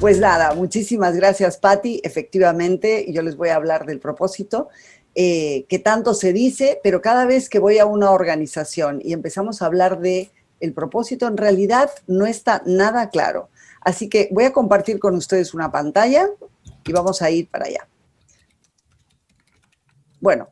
Pues nada, muchísimas gracias, Patti. Efectivamente, yo les voy a hablar del propósito, que tanto se dice, pero cada vez que voy a una organización y empezamos a hablar de el propósito, en realidad no está nada claro. Así que voy a compartir con ustedes una pantalla y vamos a ir para allá. Bueno,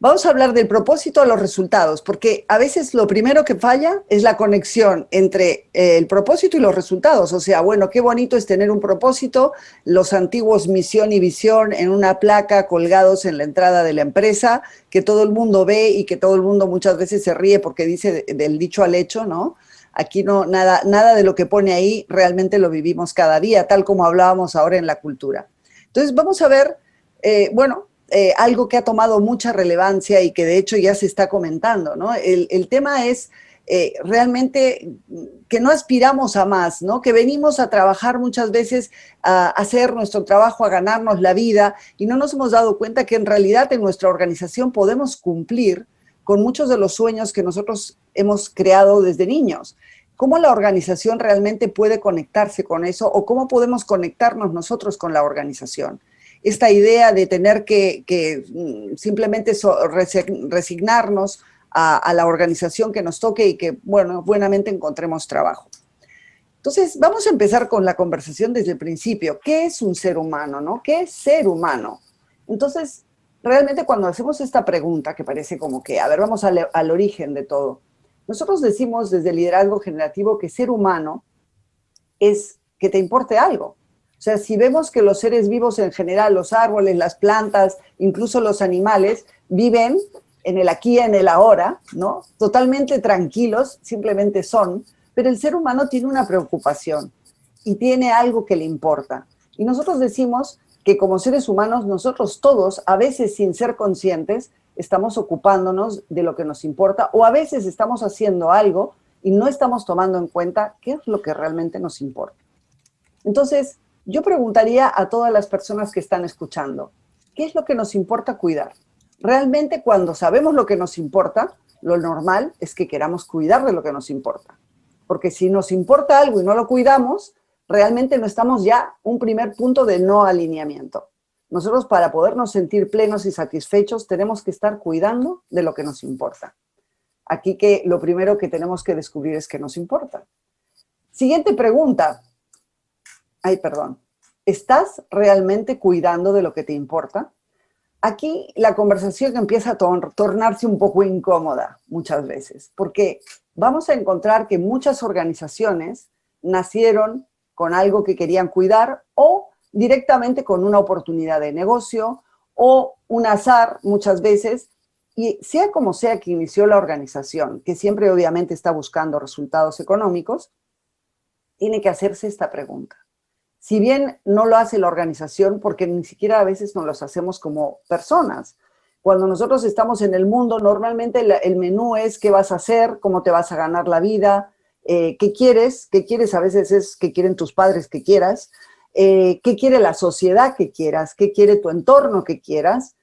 vamos a hablar del propósito a los resultados, porque a veces lo primero que falla es la conexión entre el propósito y los resultados. O sea, bueno, qué bonito es tener un propósito, los antiguos misión y visión en una placa colgados en la entrada de la empresa, que todo el mundo ve y que todo el mundo muchas veces se ríe porque dice del dicho al hecho, ¿no? Aquí no, nada de lo que pone ahí realmente lo vivimos cada día, tal como hablábamos ahora en la cultura. Entonces, vamos a ver, algo que ha tomado mucha relevancia y que de hecho ya se está comentando, ¿no? El tema es realmente que no aspiramos a más, ¿no? Que venimos a trabajar muchas veces, a hacer nuestro trabajo, a ganarnos la vida y no nos hemos dado cuenta que en realidad en nuestra organización podemos cumplir con muchos de los sueños que nosotros hemos creado desde niños. ¿Cómo la organización realmente puede conectarse con eso o cómo podemos conectarnos nosotros con la organización? Esta idea de tener que simplemente resignarnos a la organización que nos toque y que, bueno, buenamente encontremos trabajo. Entonces, vamos a empezar con la conversación desde el principio. ¿Qué es un ser humano, no? ¿Qué es ser humano? Entonces, realmente cuando hacemos esta pregunta, que parece como que, a ver, vamos al origen de todo. Nosotros decimos desde el liderazgo generativo que ser humano es que te importe algo. O sea, si vemos que los seres vivos en general, los árboles, las plantas, incluso los animales, viven en el aquí y en el ahora, ¿no? Totalmente tranquilos, simplemente son, pero el ser humano tiene una preocupación y tiene algo que le importa. Y nosotros decimos que como seres humanos, nosotros todos, a veces sin ser conscientes, estamos ocupándonos de lo que nos importa o a veces estamos haciendo algo y no estamos tomando en cuenta qué es lo que realmente nos importa. Entonces, yo preguntaría a todas las personas que están escuchando, ¿qué es lo que nos importa cuidar? Realmente cuando sabemos lo que nos importa, lo normal es que queramos cuidar de lo que nos importa. Porque si nos importa algo y no lo cuidamos, realmente no estamos ya un primer punto de no alineamiento. Nosotros para podernos sentir plenos y satisfechos tenemos que estar cuidando de lo que nos importa. Aquí que lo primero que tenemos que descubrir es qué nos importa. Siguiente pregunta. Ay, perdón. ¿Estás realmente cuidando de lo que te importa? Aquí la conversación empieza a tornarse un poco incómoda muchas veces, porque vamos a encontrar que muchas organizaciones nacieron con algo que querían cuidar o directamente con una oportunidad de negocio o un azar muchas veces, y sea como sea que inició la organización, que siempre obviamente está buscando resultados económicos, tiene que hacerse esta pregunta. Si bien no lo hace la organización, porque ni siquiera a veces nos los hacemos como personas. Cuando nosotros estamos en el mundo, normalmente el menú es qué vas a hacer, cómo te vas a ganar la vida, qué quieres a veces es qué quieren tus padres que quieras, qué quiere la sociedad que quieras, qué quiere tu entorno que quieras.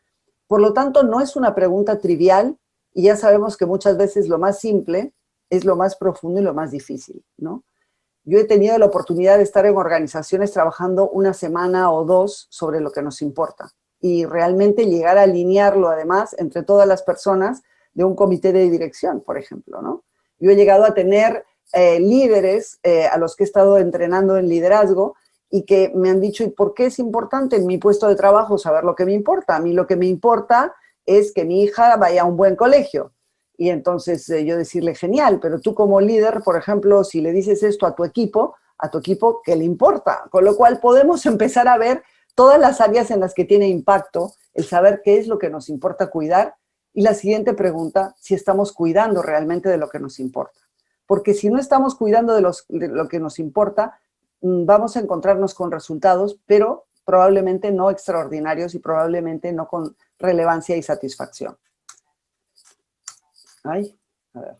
Por lo tanto, no es una pregunta trivial y ya sabemos que muchas veces lo más simple es lo más profundo y lo más difícil, ¿no? Yo he tenido la oportunidad de estar en organizaciones trabajando una semana o dos sobre lo que nos importa y realmente llegar a alinearlo además entre todas las personas de un comité de dirección, por ejemplo, ¿no? Yo he llegado a tener líderes a los que he estado entrenando en liderazgo y que me han dicho, ¿y por qué es importante en mi puesto de trabajo saber lo que me importa? A mí lo que me importa es que mi hija vaya a un buen colegio. Y entonces yo decirle, genial, pero tú como líder, por ejemplo, si le dices esto a tu equipo, ¿qué le importa? Con lo cual podemos empezar a ver todas las áreas en las que tiene impacto, el saber qué es lo que nos importa cuidar. Y la siguiente pregunta, si estamos cuidando realmente de lo que nos importa. Porque si no estamos cuidando de lo que nos importa, vamos a encontrarnos con resultados, pero probablemente no extraordinarios y probablemente no con relevancia y satisfacción. Ay, a ver.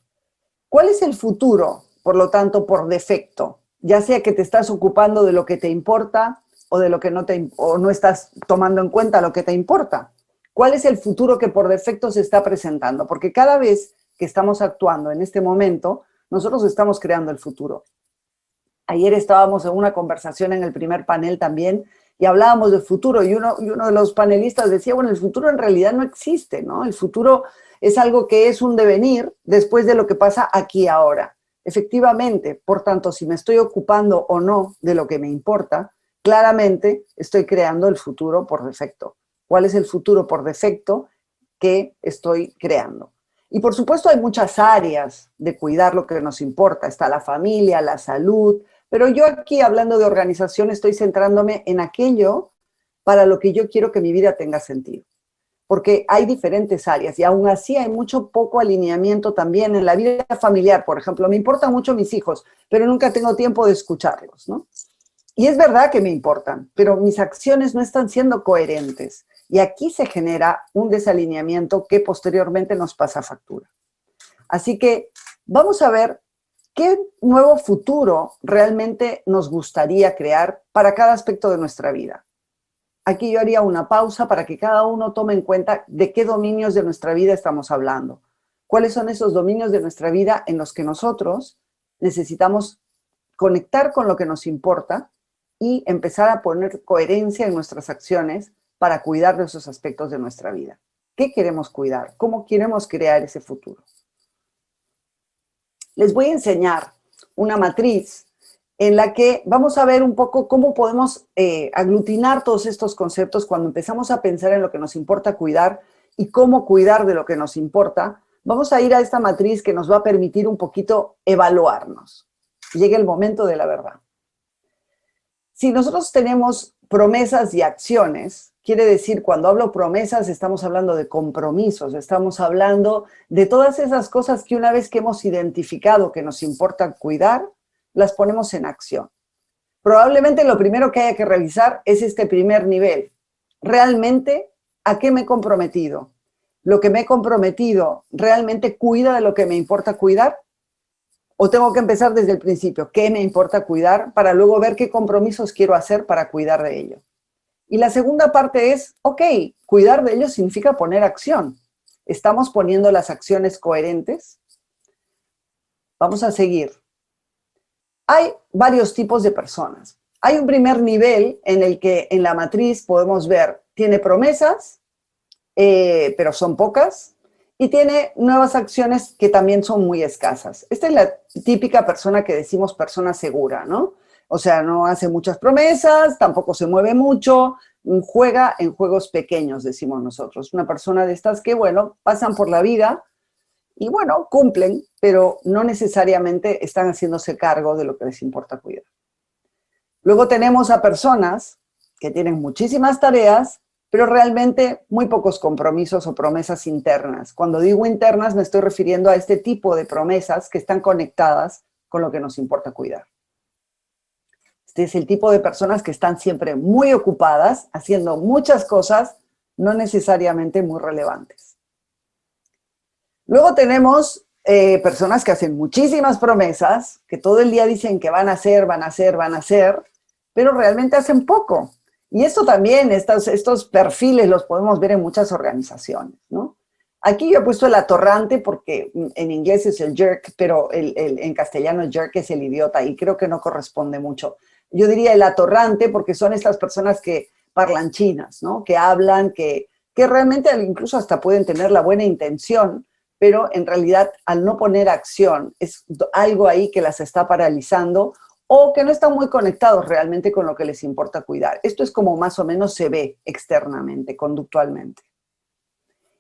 ¿Cuál es el futuro, por lo tanto, por defecto? Ya sea que te estás ocupando de lo que te importa o de lo que no estás tomando en cuenta lo que te importa. ¿Cuál es el futuro que por defecto se está presentando? Porque cada vez que estamos actuando en este momento, nosotros estamos creando el futuro. Ayer estábamos en una conversación en el primer panel también y hablábamos del futuro y uno de los panelistas decía, bueno, el futuro en realidad no existe, ¿no? El futuro es algo que es un devenir después de lo que pasa aquí ahora. Efectivamente, por tanto, si me estoy ocupando o no de lo que me importa, claramente estoy creando el futuro por defecto. ¿Cuál es el futuro por defecto que estoy creando? Y por supuesto hay muchas áreas de cuidar lo que nos importa. Está la familia, la salud, pero yo aquí hablando de organización estoy centrándome en aquello para lo que yo quiero que mi vida tenga sentido. Porque hay diferentes áreas y aún así hay mucho poco alineamiento también en la vida familiar. Por ejemplo, me importan mucho mis hijos, pero nunca tengo tiempo de escucharlos, ¿no? Y es verdad que me importan, pero mis acciones no están siendo coherentes. Y aquí se genera un desalineamiento que posteriormente nos pasa factura. Así que vamos a ver qué nuevo futuro realmente nos gustaría crear para cada aspecto de nuestra vida. Aquí yo haría una pausa para que cada uno tome en cuenta de qué dominios de nuestra vida estamos hablando. ¿Cuáles son esos dominios de nuestra vida en los que nosotros necesitamos conectar con lo que nos importa y empezar a poner coherencia en nuestras acciones para cuidar de esos aspectos de nuestra vida? ¿Qué queremos cuidar? ¿Cómo queremos crear ese futuro? Les voy a enseñar una matriz en la que vamos a ver un poco cómo podemos aglutinar todos estos conceptos cuando empezamos a pensar en lo que nos importa cuidar y cómo cuidar de lo que nos importa. Vamos a ir a esta matriz que nos va a permitir un poquito evaluarnos. Llega el momento de la verdad. Si nosotros tenemos promesas y acciones, quiere decir, cuando hablo promesas, estamos hablando de compromisos, estamos hablando de todas esas cosas que una vez que hemos identificado que nos importa cuidar, las ponemos en acción. Probablemente lo primero que haya que revisar es este primer nivel. ¿Realmente a qué me he comprometido? ¿Lo que me he comprometido realmente cuida de lo que me importa cuidar? ¿O tengo que empezar desde el principio? ¿Qué me importa cuidar? Para luego ver qué compromisos quiero hacer para cuidar de ello. Y la segunda parte es, ok, cuidar de ello significa poner acción. ¿Estamos poniendo las acciones coherentes? Vamos a seguir. Hay varios tipos de personas. Hay un primer nivel en el que en la matriz podemos ver, tiene promesas, pero son pocas, y tiene nuevas acciones que también son muy escasas. Esta es la típica persona que decimos persona segura, ¿no? O sea, no hace muchas promesas, tampoco se mueve mucho, juega en juegos pequeños, decimos nosotros. Una persona de estas que, bueno, pasan por la vida y, bueno, cumplen, pero no necesariamente están haciéndose cargo de lo que les importa cuidar. Luego tenemos a personas que tienen muchísimas tareas, pero realmente muy pocos compromisos o promesas internas. Cuando digo internas me estoy refiriendo a este tipo de promesas que están conectadas con lo que nos importa cuidar. Este es el tipo de personas que están siempre muy ocupadas, haciendo muchas cosas, no necesariamente muy relevantes. Luego tenemos personas que hacen muchísimas promesas, que todo el día dicen que van a hacer, van a hacer, van a hacer, pero realmente hacen poco. Y esto también, estos perfiles los podemos ver en muchas organizaciones, ¿no? Aquí yo he puesto el atorrante porque en inglés es el jerk, pero en castellano el jerk es el idiota y creo que no corresponde mucho. Yo diría el atorrante porque son estas personas que parlanchinas, ¿no? Que hablan, que realmente incluso hasta pueden tener la buena intención, pero en realidad al no poner acción es algo ahí que las está paralizando o que no están muy conectados realmente con lo que les importa cuidar. Esto es como más o menos se ve externamente, conductualmente.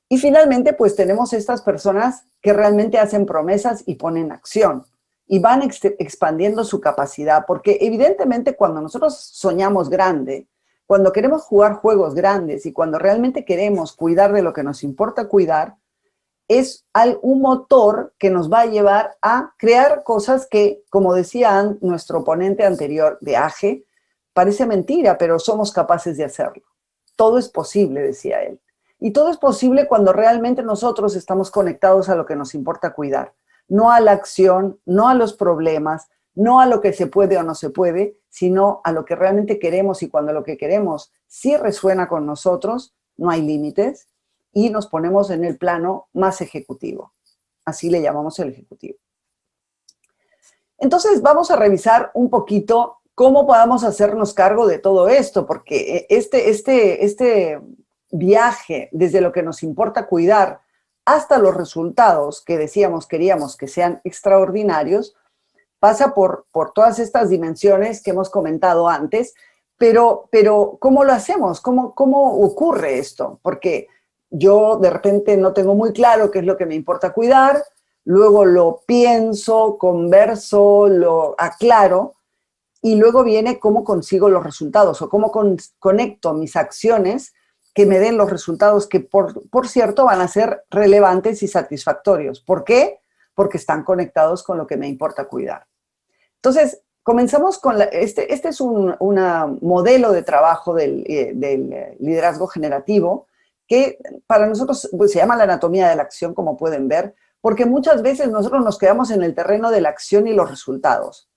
Y finalmente, pues tenemos estas personas que realmente hacen promesas y ponen acción y van expandiendo su capacidad, porque evidentemente cuando nosotros soñamos grande, cuando queremos jugar juegos grandes y cuando realmente queremos cuidar de lo que nos importa cuidar, es un motor que nos va a llevar a crear cosas que, como decía nuestro ponente anterior de AGE, parece mentira, pero somos capaces de hacerlo. Todo es posible, decía él. Y todo es posible cuando realmente nosotros estamos conectados a lo que nos importa cuidar. No a la acción, no a los problemas, no a lo que se puede o no se puede, sino a lo que realmente queremos. Y cuando lo que queremos sí resuena con nosotros, no hay límites, y nos ponemos en el plano más ejecutivo. Así le llamamos el ejecutivo. Entonces vamos a revisar un poquito cómo podamos hacernos cargo de todo esto, porque este viaje desde lo que nos importa cuidar hasta los resultados que decíamos queríamos que sean extraordinarios, pasa por todas estas dimensiones que hemos comentado antes, pero ¿cómo lo hacemos? ¿Cómo ocurre esto? Porque yo de repente no tengo muy claro qué es lo que me importa cuidar, luego lo pienso, converso, lo aclaro, y luego viene cómo consigo los resultados o cómo conecto mis acciones que me den los resultados que, por cierto, van a ser relevantes y satisfactorios. ¿Por qué? Porque están conectados con lo que me importa cuidar. Entonces, comenzamos con este es un modelo de trabajo del liderazgo generativo que para nosotros pues, se llama la anatomía de la acción, como pueden ver, porque muchas veces nosotros nos quedamos en el terreno de la acción y los resultados.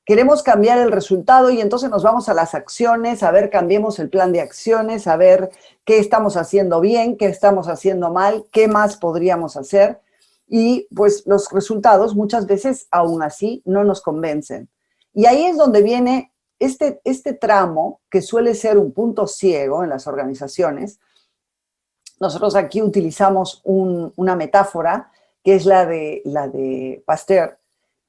Queremos cambiar el resultado y entonces nos vamos a las acciones, a ver, cambiemos el plan de acciones, a ver qué estamos haciendo bien, qué estamos haciendo mal, qué más podríamos hacer. Y pues los resultados muchas veces aún así no nos convencen. Y ahí es donde viene este tramo que suele ser un punto ciego en las organizaciones. Nosotros aquí utilizamos una metáfora que es la de Pasteur,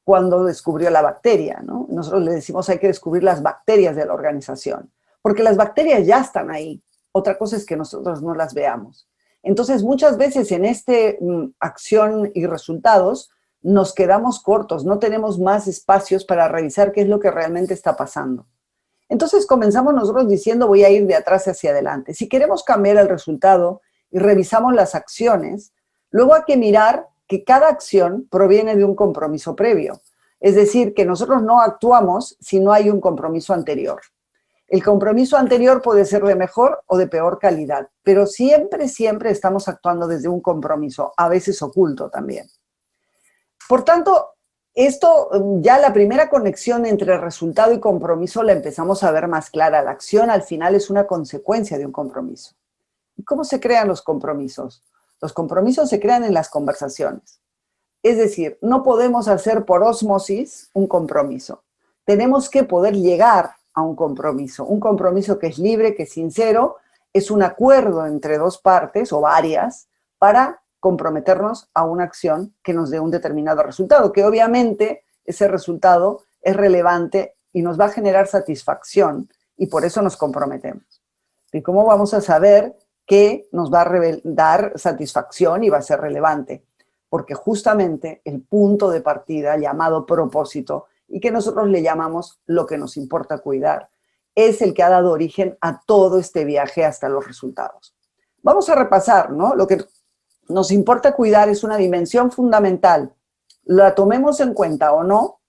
cuando descubrió la bacteria, ¿no? Nosotros le decimos hay que descubrir las bacterias de la organización, porque las bacterias ya están ahí. Otra cosa es que nosotros no las veamos. Entonces, muchas veces en acción y resultados nos quedamos cortos, no tenemos más espacios para revisar qué es lo que realmente está pasando. Entonces, comenzamos nosotros diciendo voy a ir de atrás hacia adelante. Si queremos cambiar el resultado y revisamos las acciones, luego hay que mirar que cada acción proviene de un compromiso previo. Es decir, que nosotros no actuamos si no hay un compromiso anterior. El compromiso anterior puede ser de mejor o de peor calidad, pero siempre, siempre estamos actuando desde un compromiso, a veces oculto también. Por tanto, esto ya la primera conexión entre resultado y compromiso la empezamos a ver más clara. La acción al final es una consecuencia de un compromiso. ¿Y cómo se crean los compromisos? Los compromisos se crean en las conversaciones. Es decir, no podemos hacer por ósmosis un compromiso. Tenemos que poder llegar a un compromiso que es libre, que es sincero, es un acuerdo entre dos partes o varias para comprometernos a una acción que nos dé un determinado resultado, que obviamente ese resultado es relevante y nos va a generar satisfacción y por eso nos comprometemos. ¿Y cómo vamos a saber que nos va a dar satisfacción y va a ser relevante? Porque justamente el punto de partida llamado propósito y que nosotros le llamamos lo que nos importa cuidar, es el que ha dado origen a todo este viaje hasta los resultados. Vamos a repasar, ¿no? Lo que nos importa cuidar es una dimensión fundamental. La tomemos en cuenta o no,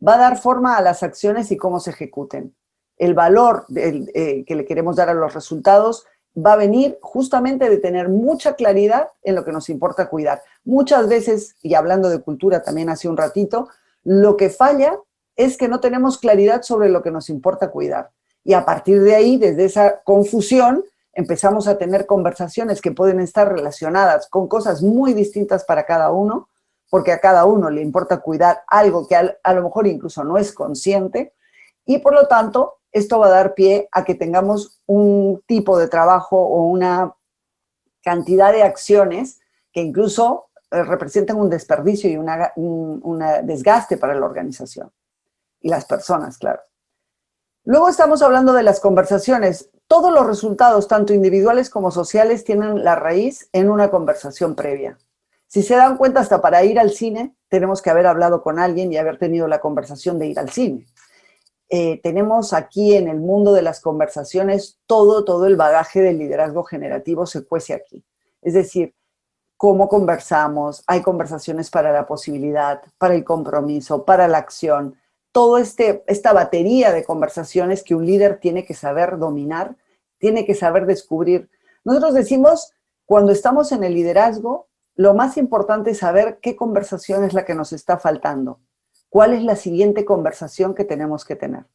va a dar forma a las acciones y cómo se ejecuten. El valor que le queremos dar a los resultados va a venir justamente de tener mucha claridad en lo que nos importa cuidar. Muchas veces, y hablando de cultura también hace un ratito, lo que falla es que no tenemos claridad sobre lo que nos importa cuidar. Y a partir de ahí, desde esa confusión, empezamos a tener conversaciones que pueden estar relacionadas con cosas muy distintas para cada uno, porque a cada uno le importa cuidar algo que a lo mejor incluso no es consciente, y por lo tanto, esto va a dar pie a que tengamos un tipo de trabajo o una cantidad de acciones que incluso representan un desperdicio y un desgaste para la organización. Y las personas, claro. Luego estamos hablando de las conversaciones. Todos los resultados, tanto individuales como sociales, tienen la raíz en una conversación previa. Si se dan cuenta, hasta para ir al cine, tenemos que haber hablado con alguien y haber tenido la conversación de ir al cine. Tenemos aquí en el mundo de las conversaciones todo el bagaje del liderazgo generativo se cuece aquí. Es decir, cómo conversamos, hay conversaciones para la posibilidad, para el compromiso, para la acción, toda esta batería de conversaciones que un líder tiene que saber dominar, tiene que saber descubrir. Nosotros decimos, cuando estamos en el liderazgo, lo más importante es saber qué conversación es la que nos está faltando. ¿Cuál es la siguiente conversación que tenemos que tener?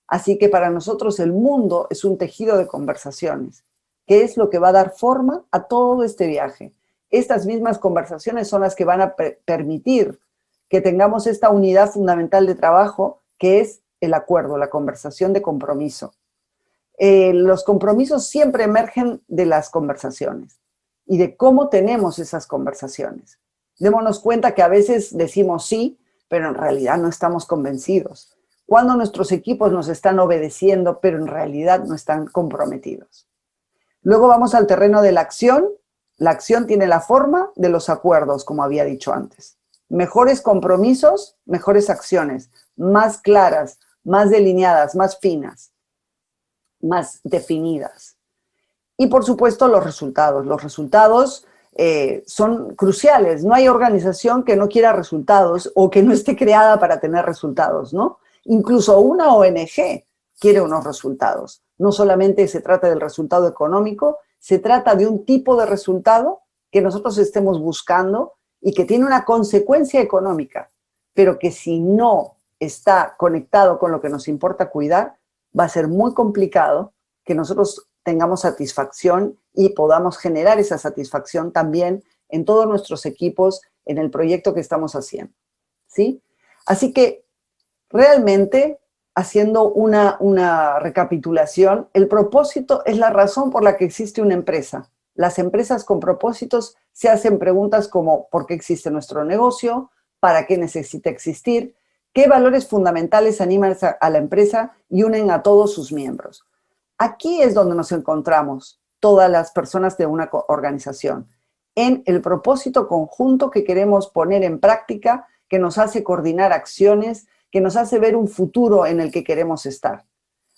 Así que para nosotros el mundo es un tejido de conversaciones, que es lo que va a dar forma a todo este viaje. Estas mismas conversaciones son las que van a permitir que tengamos esta unidad fundamental de trabajo que es el acuerdo, la conversación de compromiso. Los compromisos siempre emergen de las conversaciones y de cómo tenemos esas conversaciones. Démonos cuenta que a veces decimos sí, pero en realidad no estamos convencidos. Cuando nuestros equipos nos están obedeciendo, pero en realidad no están comprometidos. Luego vamos al terreno de la acción. La acción tiene la forma de los acuerdos, como había dicho antes. Mejores compromisos, mejores acciones, más claras, más delineadas, más finas, más definidas. Y por supuesto los resultados. Los resultados son cruciales. No hay organización que no quiera resultados o que no esté creada para tener resultados, ¿no? Incluso una ONG quiere unos resultados. No solamente se trata del resultado económico, se trata de un tipo de resultado que nosotros estemos buscando y que tiene una consecuencia económica, pero que si no está conectado con lo que nos importa cuidar, va a ser muy complicado que nosotros tengamos satisfacción y podamos generar esa satisfacción también en todos nuestros equipos, en el proyecto que estamos haciendo, ¿sí? Así que realmente, haciendo una recapitulación, el propósito es la razón por la que existe una empresa. Las empresas con propósitos se hacen preguntas como ¿por qué existe nuestro negocio? ¿Para qué necesita existir? ¿Qué valores fundamentales animan a la empresa y unen a todos sus miembros? Aquí es donde nos encontramos todas las personas de una organización, en el propósito conjunto que queremos poner en práctica, que nos hace coordinar acciones, que nos hace ver un futuro en el que queremos estar.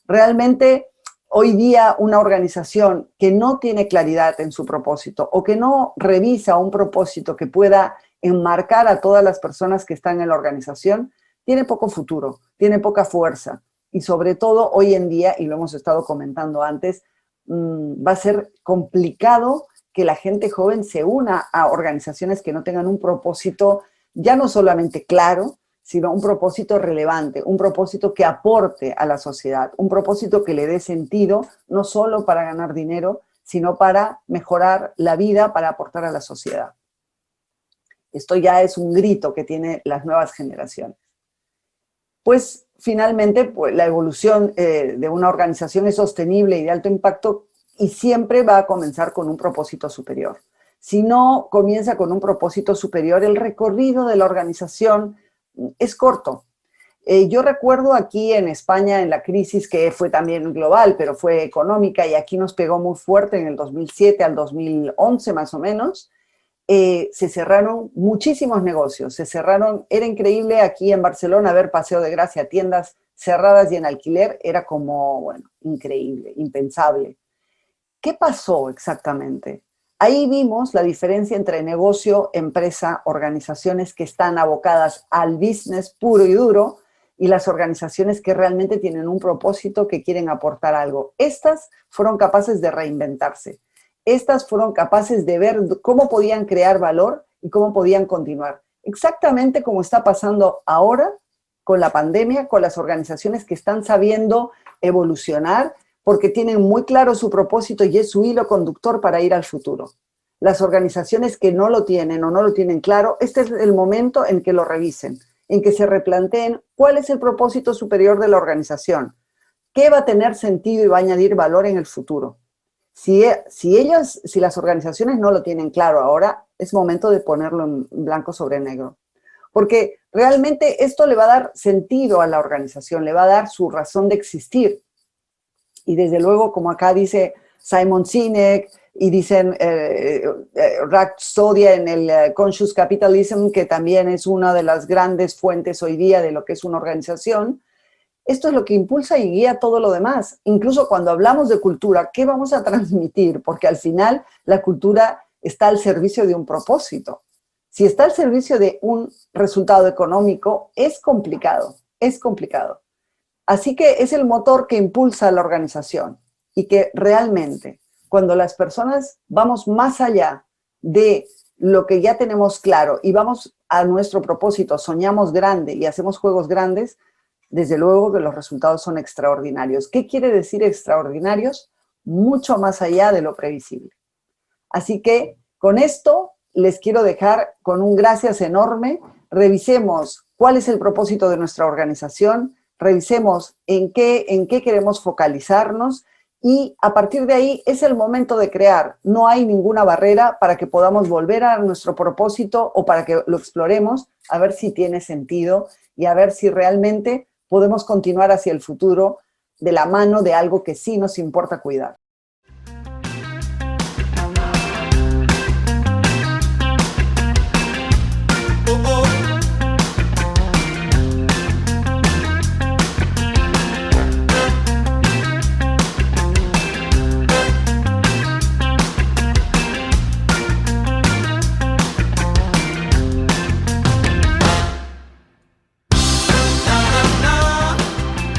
Realmente, hoy día una organización que no tiene claridad en su propósito o que no revisa un propósito que pueda enmarcar a todas las personas que están en la organización, tiene poco futuro, tiene poca fuerza. Y sobre todo hoy en día, y lo hemos estado comentando antes, va a ser complicado que la gente joven se una a organizaciones que no tengan un propósito ya no solamente claro, sino un propósito relevante, un propósito que aporte a la sociedad, un propósito que le dé sentido, no solo para ganar dinero, sino para mejorar la vida, para aportar a la sociedad. Esto ya es un grito que tienen las nuevas generaciones. Pues finalmente, pues, la evolución de una organización es sostenible y de alto impacto y siempre va a comenzar con un propósito superior. Si no comienza con un propósito superior, el recorrido de la organización es corto. Yo recuerdo aquí en España, en la crisis que fue también global, pero fue económica y aquí nos pegó muy fuerte en el 2007 al 2011 más o menos, se cerraron muchísimos negocios, se cerraron, era increíble aquí en Barcelona ver Paseo de Gracia, tiendas cerradas y en alquiler, era como, bueno, increíble, impensable. ¿Qué pasó exactamente? Ahí vimos la diferencia entre negocio, empresa, organizaciones que están abocadas al business puro y duro y las organizaciones que realmente tienen un propósito, que quieren aportar algo. Estas fueron capaces de reinventarse. Estas fueron capaces de ver cómo podían crear valor y cómo podían continuar. Exactamente como está pasando ahora con la pandemia, con las organizaciones que están sabiendo evolucionar, porque tienen muy claro su propósito y es su hilo conductor para ir al futuro. Las organizaciones que no lo tienen o no lo tienen claro, este es el momento en que lo revisen, en que se replanteen cuál es el propósito superior de la organización, qué va a tener sentido y va a añadir valor en el futuro. Si las organizaciones no lo tienen claro ahora, es momento de ponerlo en blanco sobre negro. Porque realmente esto le va a dar sentido a la organización, le va a dar su razón de existir. Y desde luego, como acá dice Simon Sinek y dicen Rhapsodia en el Conscious Capitalism, que también es una de las grandes fuentes hoy día de lo que es una organización, esto es lo que impulsa y guía todo lo demás. Incluso cuando hablamos de cultura, ¿qué vamos a transmitir? Porque al final la cultura está al servicio de un propósito. Si está al servicio de un resultado económico, es complicado, es complicado. Así que es el motor que impulsa a la organización y que realmente cuando las personas vamos más allá de lo que ya tenemos claro y vamos a nuestro propósito, soñamos grande y hacemos juegos grandes, desde luego que los resultados son extraordinarios. ¿Qué quiere decir extraordinarios? Mucho más allá de lo previsible. Así que con esto les quiero dejar con un gracias enorme revisemos cuál es el propósito de nuestra organización, revisemos en qué queremos focalizarnos y a partir de ahí es el momento de crear. No hay ninguna barrera para que podamos volver a nuestro propósito o para que lo exploremos, a ver si tiene sentido y a ver si realmente podemos continuar hacia el futuro de la mano de algo que sí nos importa cuidar.